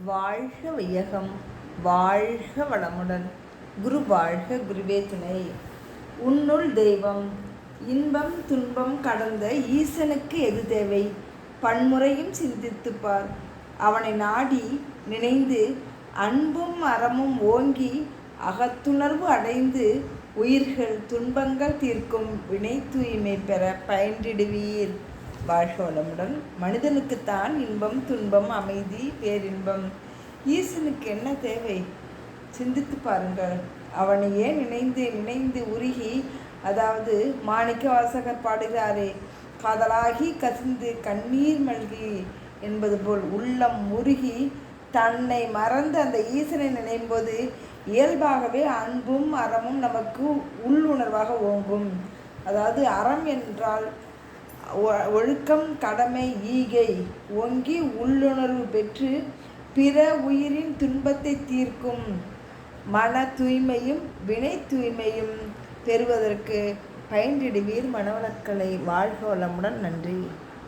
வாழ்க வையகம், வாழ்க வளமுடன். குரு வாழ்க, குருவே துணை. உன்னுள் தெய்வம். இன்பம் துன்பம் கடந்த ஈசனுக்கு எது தேவை? பன்முறையும் சிந்தித்துப்பார். அவனை நாடி நினைந்து அன்பும் அறமும் ஓங்கி அகத்துணர்வு அடைந்து உயிர்கள் துன்பங்கள் தீர்க்கும் வினை தூய்மை பெற பயின்றிடுவீர். வாழ்க வளமுடன். மனிதனுக்குத்தான் இன்பம் துன்பம் அமைதி பேரின்பம். ஈசனுக்கு என்ன தேவை? சிந்தித்து பாருங்கள். அவனையே நினைந்து நினைந்து உருகி, அதாவது மாணிக்க வாசகர் பாடுகிறாரே, காதலாகி கசிந்து கண்ணீர் மல்கி என்பது போல் உள்ளம் உருகி தன்னை மறந்து அந்த ஈசனை நினைக்கும்போது இயல்பாகவே அன்பும் அறமும் நமக்கு உள்ளுணர்வாக ஓங்கும். அதாவது அறம் என்றால் ஒழுக்கம் கடமை ஈகை ஓங்கி உள்ளுணர்வு பெற்று பிற உயிரின் துன்பத்தை தீர்க்கும் மன தூய்மையும் வினை தூய்மையும் பெறுவதற்கு பயின்றிடுவீர் மனவளக்கலை. வாழ்க வளமுடன். நன்றி.